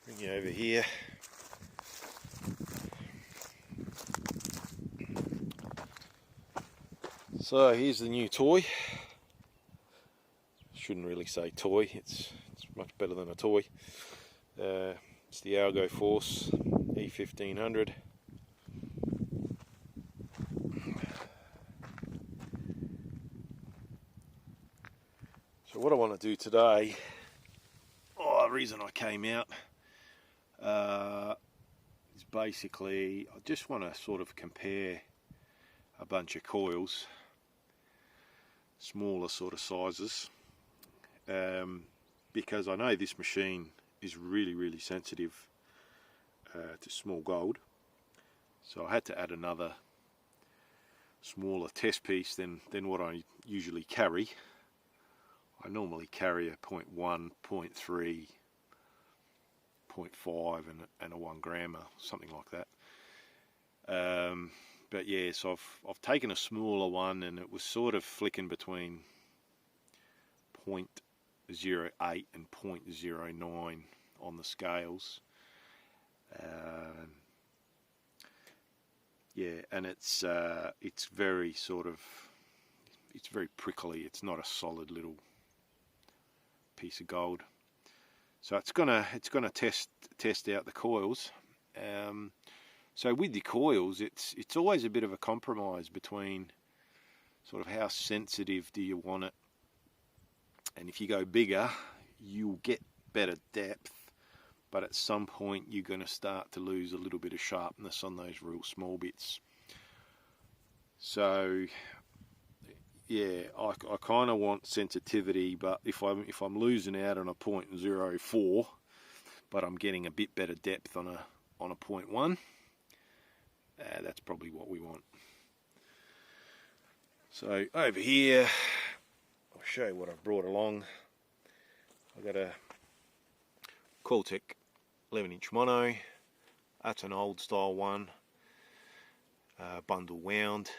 Bring you over here. So here's the new toy. Shouldn't really say toy, it's much better than a toy. It's the AlgoForce E1500. So what I want to do today, the reason I came out is basically I just want to sort of compare a bunch of coils, smaller sort of sizes, because I know this machine is really sensitive to small gold, so I had to add another smaller test piece than what I usually carry. I normally carry a 0.1, 0.3, 0.5 and a 1 grammer, something like that. But yeah, so I've taken a smaller one, and it was sort of flicking between 0.08 and 0.09 on the scales. Yeah, and it's very sort of, it's very prickly. It's not a solid little piece of gold. So it's gonna test out the coils. So with the coils, it's always a bit of a compromise between sort of how sensitive do you want it, and if you go bigger, you'll get better depth, but at some point you're going to start to lose a little bit of sharpness on those real small bits. So yeah, I kind of want sensitivity, but if I'm losing out on a 0.04, but I'm getting a bit better depth on a 0.1, that's probably what we want. So over here, I'll show you what I've brought along. I've got a Coiltech 11-inch mono. That's an old style one, bundle wound.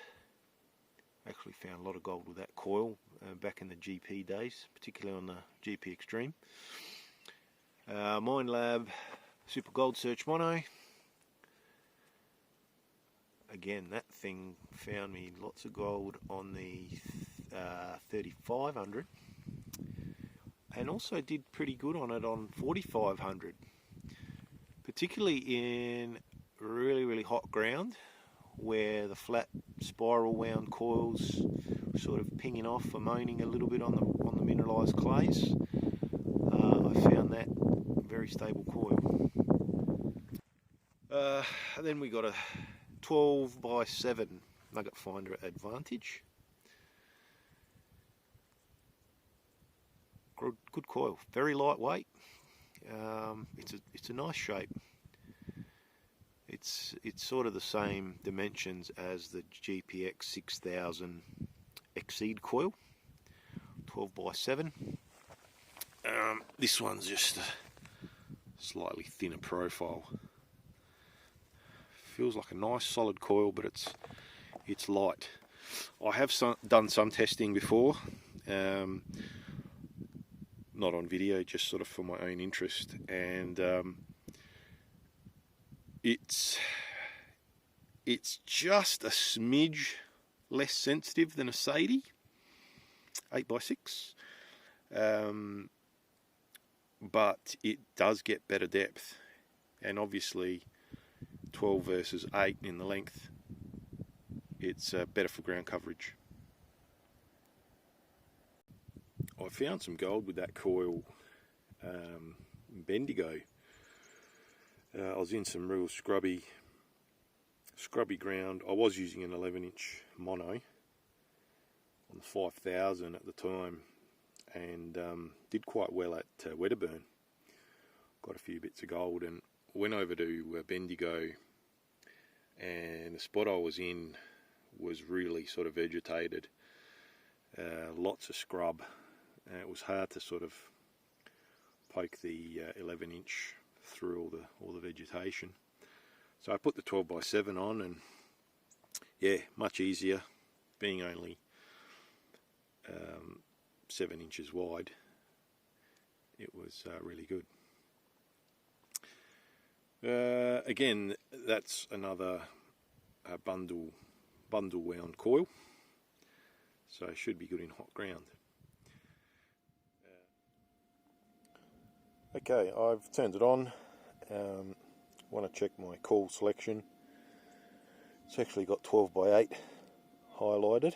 Actually found a lot of gold with that coil back in the GP days, particularly on the GP Extreme. Minelab Super Gold Search mono. Again, that thing found me lots of gold on the 3500, and also did pretty good on it on 4500, particularly in really hot ground where the flat spiral wound coils were sort of pinging off or moaning a little bit on the mineralised clays. I found that very stable coil. Then we got a 12x7 nugget finder advantage. Good coil, very lightweight. It's a nice shape. It's sort of the same dimensions as the GPX 6000 Exceed coil, 12x7. This one's just a slightly thinner profile. Feels like a nice solid coil, but it's light. I have done some testing before, not on video, just sort of for my own interest, and it's just a smidge less sensitive than a Sadie 8x6, but it does get better depth, and obviously 12 versus 8 in the length, it's better for ground coverage. I found some gold with that coil in Bendigo. I was in some real scrubby ground. I was using an 11-inch mono on the 5000 at the time, and did quite well at Wedderburn. Got a few bits of gold, and went over to Bendigo, and the spot I was in was really sort of vegetated, lots of scrub, and it was hard to sort of poke the 11-inch through all the vegetation. So I put the 12x7 on, and yeah, much easier, being only 7 inches wide. it was really good. Again, that's another bundle wound coil, so it should be good in hot ground. Okay, I've turned it on. Want to check my coil selection. It's actually got 12 by 8 highlighted,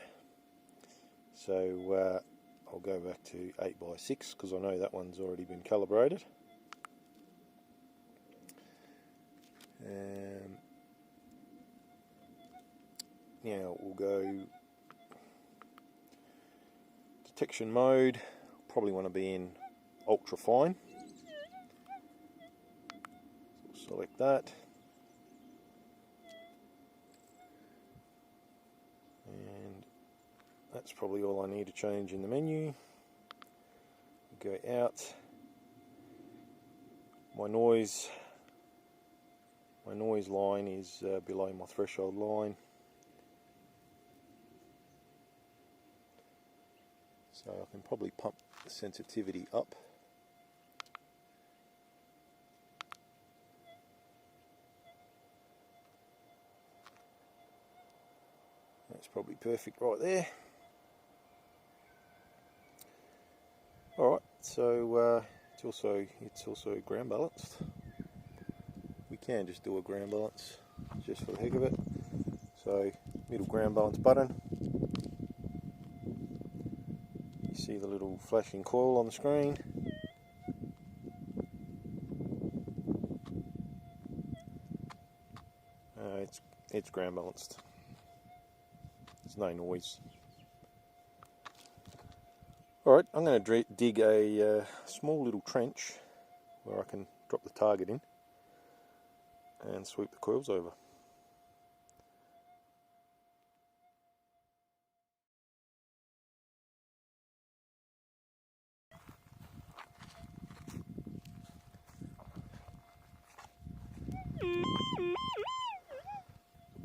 so I'll go back to 8 by 6 because I know that one's already been calibrated. Now we'll go detection mode. Probably want to be in ultra fine. So select that. And that's probably all I need to change in the menu. Go out. My noise line is below my threshold line. So I can probably pump the sensitivity up. That's probably perfect right there. Alright, so it's also ground balanced. We can just do a ground balance just for the heck of it. So middle ground balance button. You see the little flashing coil on the screen. It's ground balanced. There's no noise. Alright, I'm going to dig a small little trench where I can drop the target in and sweep the coils over.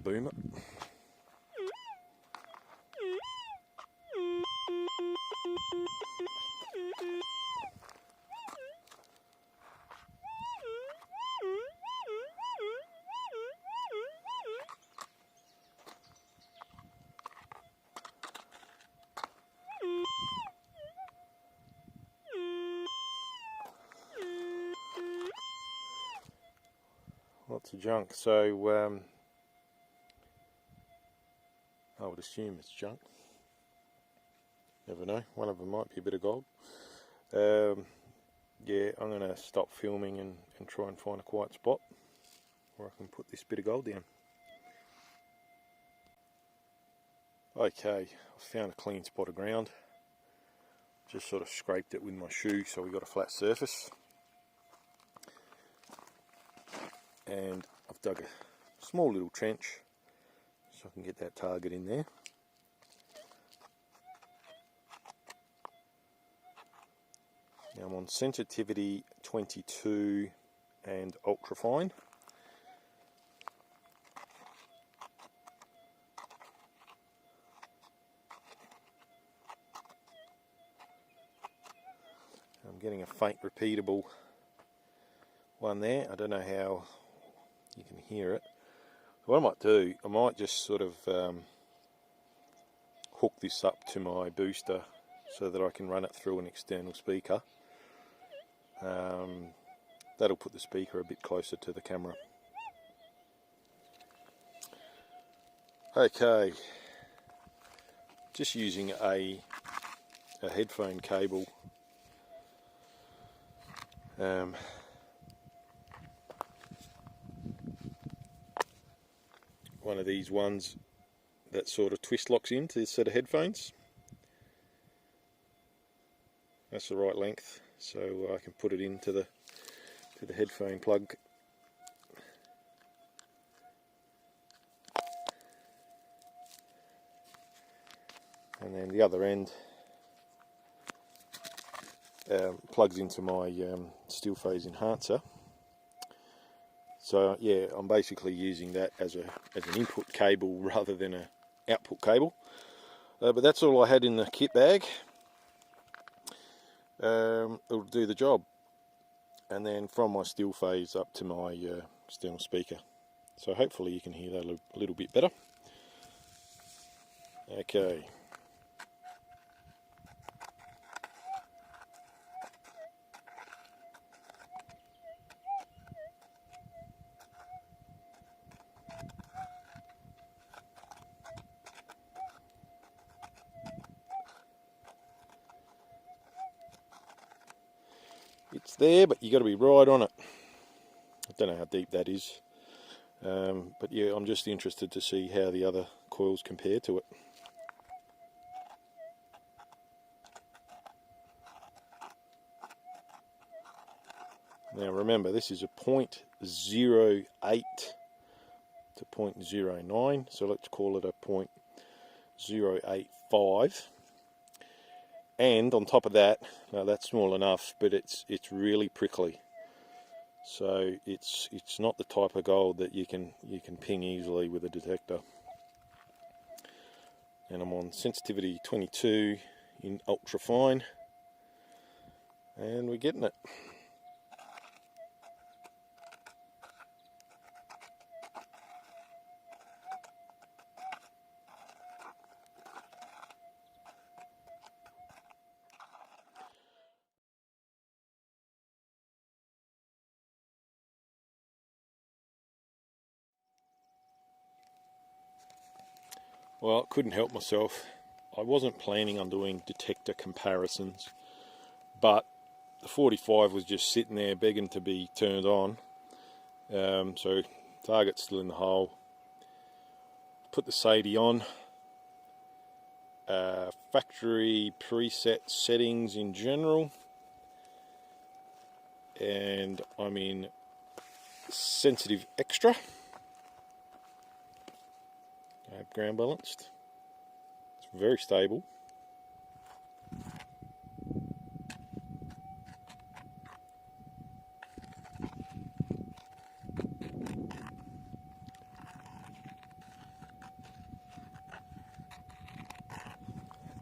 Boom it. Lots of junk, so I would assume it's junk. Never know, one of them might be a bit of gold. Yeah, I'm going to stop filming and try and find a quiet spot where I can put this bit of gold down. Okay, I found a clean spot of ground. Just sort of scraped it with my shoe so we got a flat surface. And I've dug a small little trench so I can get that target in there. Now I'm on sensitivity 22 and ultra fine. I'm getting a faint repeatable one there. I don't know how you can hear it. What I might do, I might just sort of hook this up to my booster so that I can run it through an external speaker. That'll put the speaker a bit closer to the camera. Okay, just using a headphone cable. One of these ones that sort of twist locks into this set of headphones. That's the right length, so I can put it into the headphone plug. And then the other end plugs into my steel phase enhancer. So yeah, I'm basically using that as an input cable rather than an output cable. But that's all I had in the kit bag. it'll do the job. And then from my still phase up to my external speaker. So hopefully you can hear that a little bit better. Okay. It's there, but you got to be right on it. I don't know how deep that is. But yeah, I'm just interested to see how the other coils compare to it. Now remember, this is a 0.08 to 0.09, so let's call it a 0.085. And on top of that, now that's small enough, but it's really prickly. So it's not the type of gold that you can ping easily with a detector. And I'm on sensitivity 22 in ultra fine, and we're getting it. Well, couldn't help myself. I wasn't planning on doing detector comparisons, but the 45 was just sitting there begging to be turned on. So target's still in the hole. Put the SATI on. Factory preset settings in general. And I'm in sensitive extra. Ground balanced. It's very stable.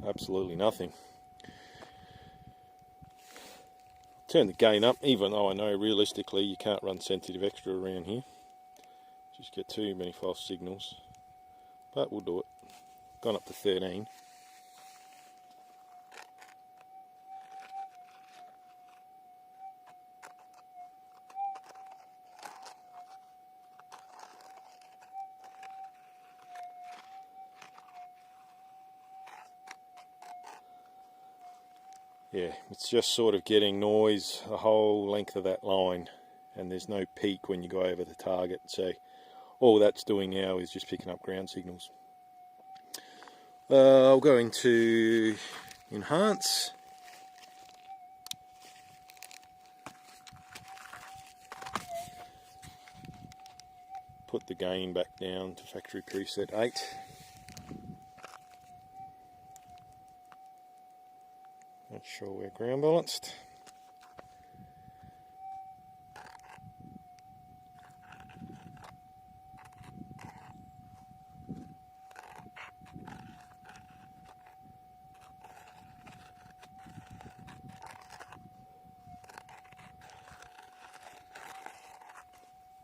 Absolutely nothing. Turn the gain up, even though I know realistically you can't run sensitive extra around here. Just get too many false signals. But we'll do it. Gone up to 13. Yeah, it's just sort of getting noise the whole length of that line, and there's no peak when you go over the target. So all that's doing now is just picking up ground signals. I'll go into enhance. Put the gain back down to factory preset 8. Make sure we're ground balanced.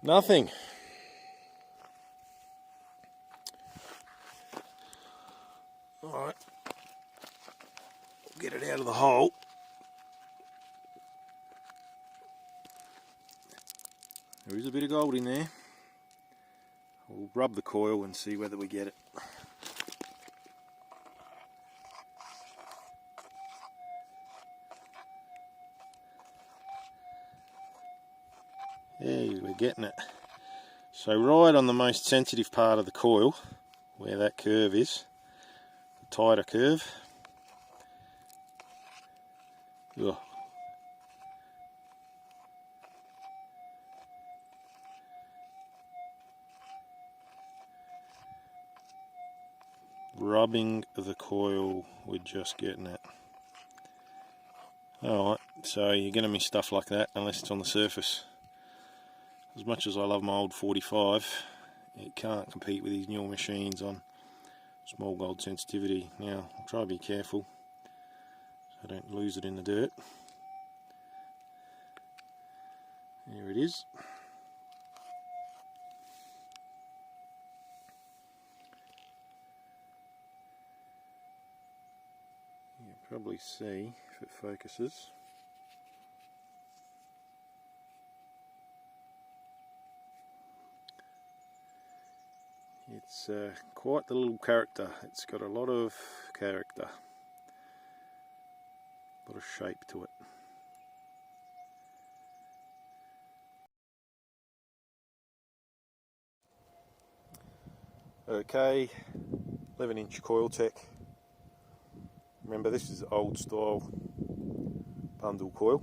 Nothing. Alright, get it out of the hole. There is a bit of gold in there. We'll rub the coil and see whether we get it. Hey, we're getting it. So right on the most sensitive part of the coil, where that curve is, the tighter curve. Ugh. Rubbing the coil, we're just getting it. Alright, so you're going to miss stuff like that unless it's on the surface. As much as I love my old 45, it can't compete with these newer machines on small gold sensitivity. Now, I'll try to be careful so I don't lose it in the dirt. Here it is. You can probably see if it focuses. It's quite the little character. It's got a lot of character, a lot of shape to it. Okay, 11-inch coil tech. Remember, this is old style bundle coil.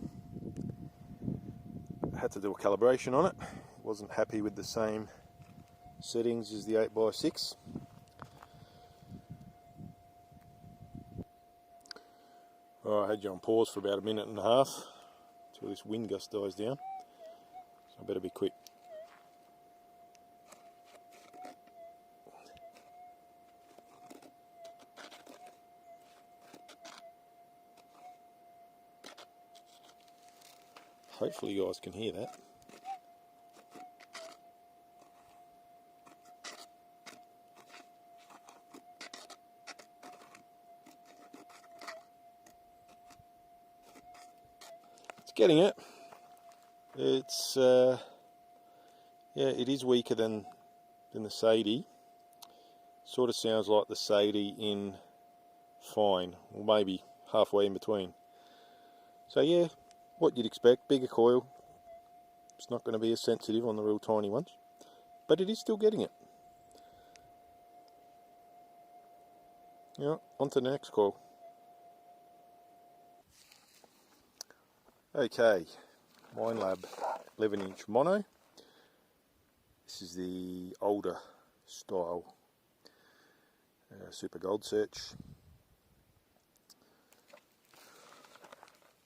I had to do a calibration on it. Wasn't happy with the same settings as the 8x6. I had you on pause for about a minute and a half until this wind gust dies down, so I better be quick. Hopefully you guys can hear that. It's getting it. It's yeah, it is weaker than the Sadie. Sort of sounds like the Sadie in fine, or maybe halfway in between. So yeah, what you'd expect, bigger coil. It's not going to be as sensitive on the real tiny ones, but it is still getting it. Yeah, on to the next coil. Okay, Minelab 11-inch mono. This is the older style Super Gold Search.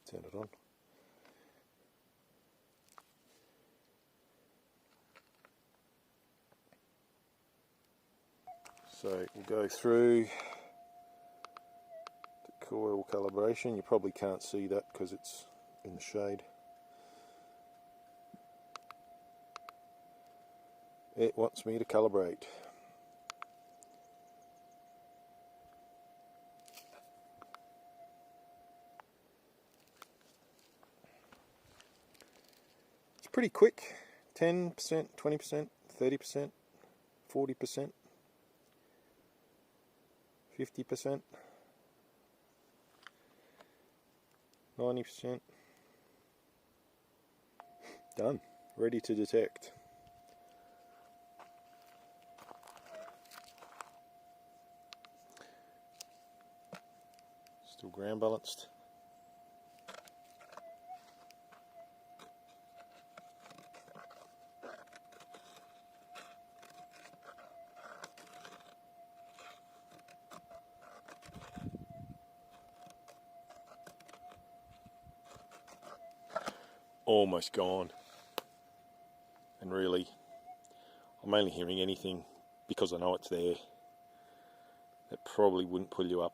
Turn it on. So we'll go through the coil calibration. You probably can't see that because it's in the shade. It wants me to calibrate. It's pretty quick. 10%, 20%, 30%, 40%, 50%, 90%. Done. Ready to detect. Still ground balanced. Almost gone. And really, I'm only hearing anything because I know it's there. That probably wouldn't pull you up.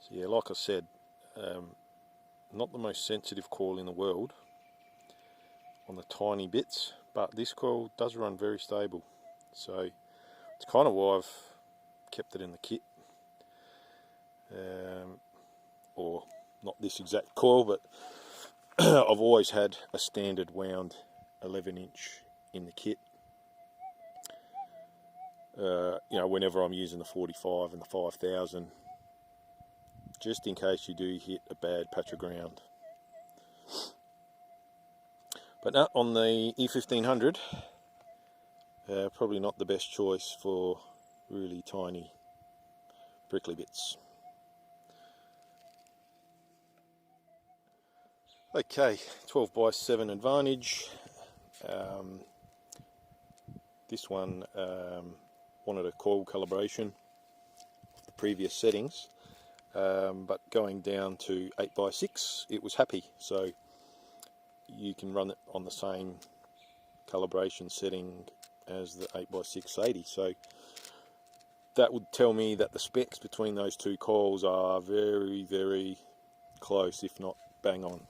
So yeah, like I said, not the most sensitive coil in the world on the tiny bits, but this coil does run very stable. So it's kind of why I've kept it in the kit. Or not this exact coil, but I've always had a standard wound 11-inch in the kit. You know, whenever I'm using the 45 and the 5000, just in case you do hit a bad patch of ground. But no, on the E1500, probably not the best choice for really tiny prickly bits. Okay, 12x7 Advantage. This one wanted a coil calibration of the previous settings, but going down to 8x6 it was happy, so you can run it on the same calibration setting as the 8x6 80. So that would tell me that the specs between those two coils are very, very close, if not bang on.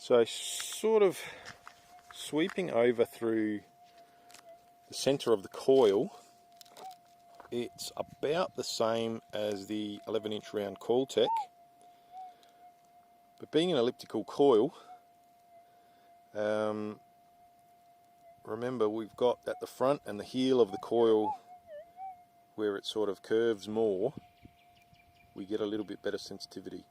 So sort of sweeping over through the centre of the coil, it's about the same as the 11-inch round coil tech, but being an elliptical coil, remember we've got at the front and the heel of the coil where it sort of curves more, we get a little bit better sensitivity.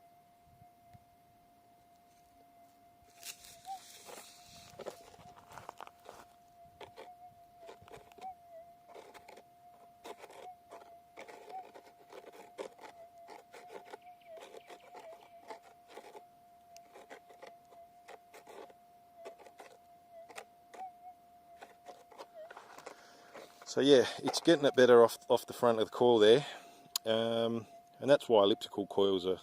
So yeah, it's getting it better off the front of the coil there, and that's why elliptical coils are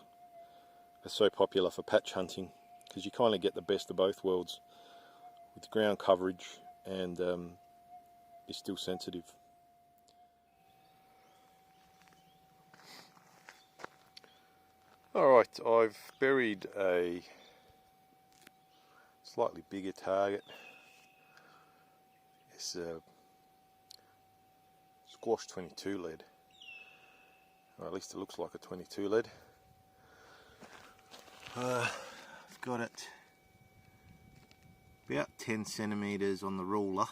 so popular for patch hunting, because you kind of get the best of both worlds with the ground coverage and you're still sensitive. Alright, I've buried a slightly bigger target. It's a squash 22 lead, or at least it looks like a 22 lead. I've got it about 10 centimeters on the ruler,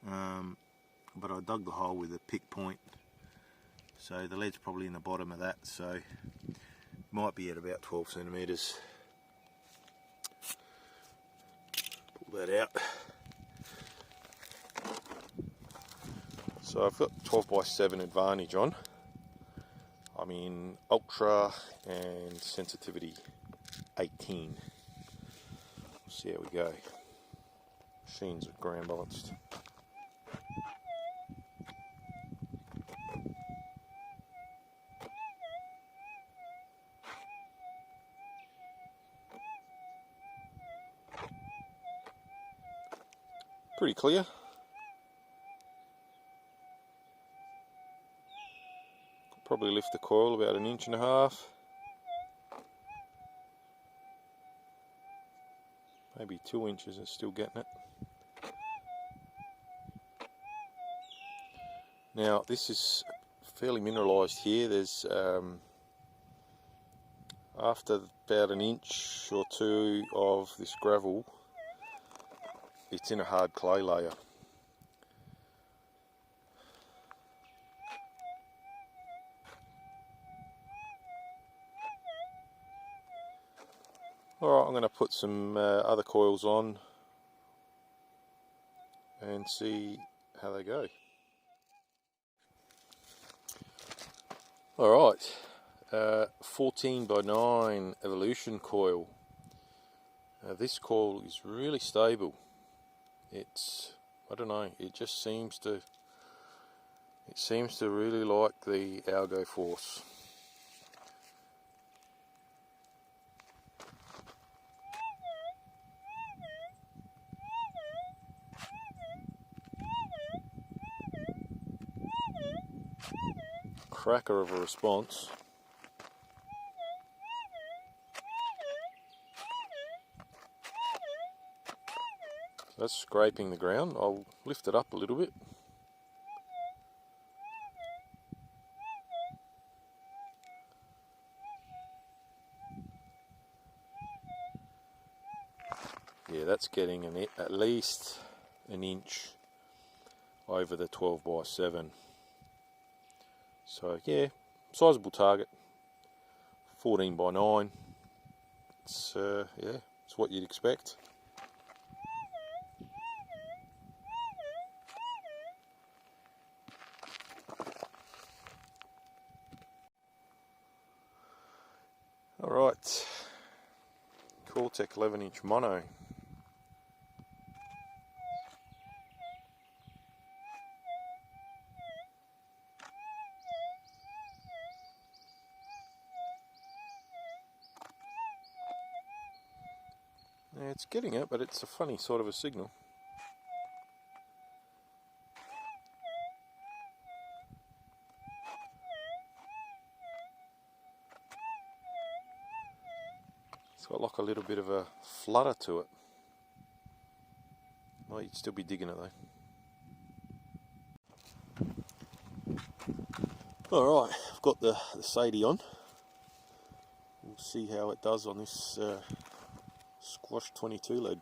but I dug the hole with a pick point, so the lead's probably in the bottom of that, so might be at about 12 centimeters. Pull that out. So I've got 12x7 advantage on. I'm in ultra and sensitivity 18. We'll see how we go. Machines are ground balanced. Pretty clear. Probably lift the coil about 1.5 inches. Maybe 2 inches, it's still getting it. Now this is fairly mineralised here. There's after about 1 inch or 2 of this gravel, it's in a hard clay layer. Alright, I'm going to put some other coils on and see how they go. Alright, 14x9 evolution coil. This coil is really stable. It's, I don't know, it just seems to really like the AlgoForce. Cracker of a response. That's scraping the ground. I'll lift it up a little bit. Yeah, that's getting at least 1 inch over the 12x7. So yeah, sizable target. 14x9. It's yeah, it's what you'd expect. Alright, Cortec 11-inch mono. Yeah, it's getting it, but it's a funny sort of a signal. It's got like a little bit of a flutter to it. Oh, you'd still be digging it though. Alright, I've got the SADI on. We'll see how it does on this squash 22 lead.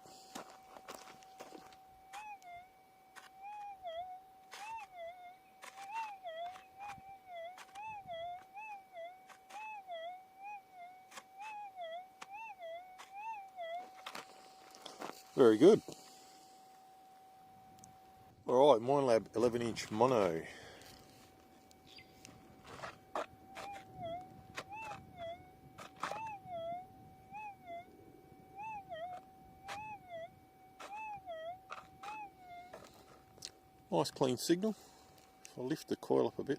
Very good. Alright, Minelab 11-inch mono. Nice clean signal. I'll lift the coil up a bit.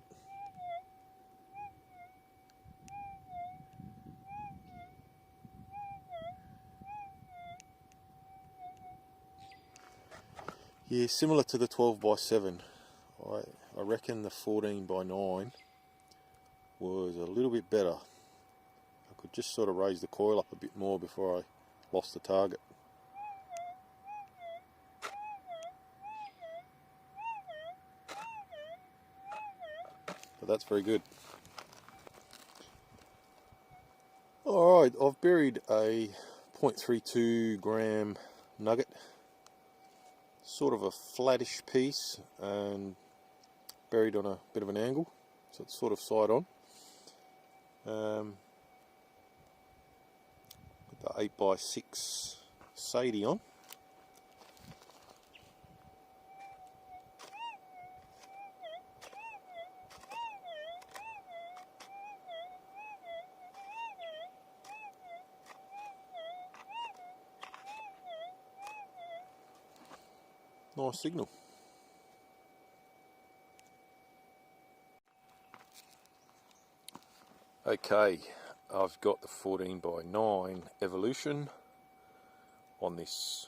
Yeah, similar to the 12x7. I reckon the 14x9 was a little bit better. I could just sort of raise the coil up a bit more before I lost the target. But that's very good. Alright, I've buried a 0.32 gram nugget. Sort of a flattish piece and buried on a bit of an angle, so it's sort of side on. Put the 8x6 SADI on. Nice signal. Okay, I've got the 14x9 Evolution on this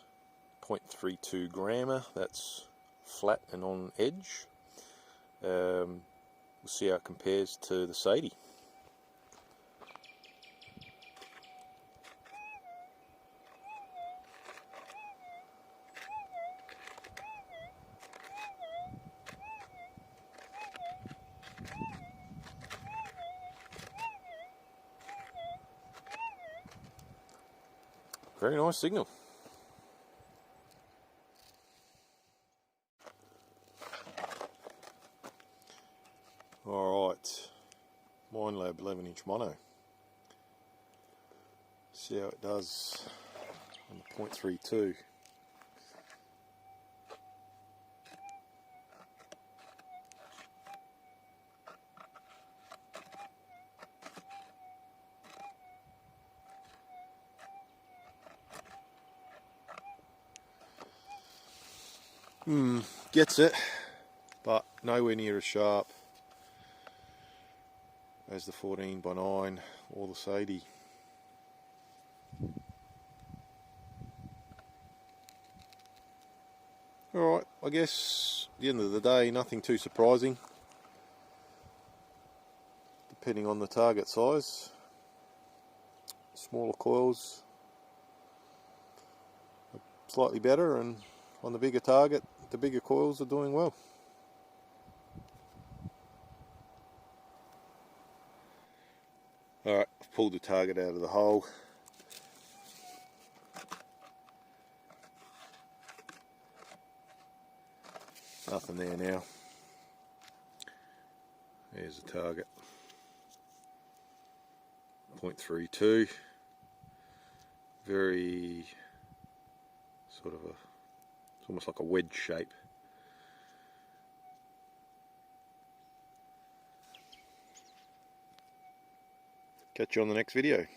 0.32 grammer. That's flat and on edge. We'll see how it compares to the SADI. Very nice signal. Alright, Minelab 11-inch mono. See how it does on the 0.32. Gets it, but nowhere near as sharp as the 14x9 or the SADI. Alright, I guess at the end of the day, nothing too surprising, depending on the target size. Smaller coils are slightly better, and on the bigger target, the bigger coils are doing well. Alright, I've pulled the target out of the hole. Nothing there now. There's the target. 0.32. Very sort of it's almost like a wedge shape. Catch you on the next video.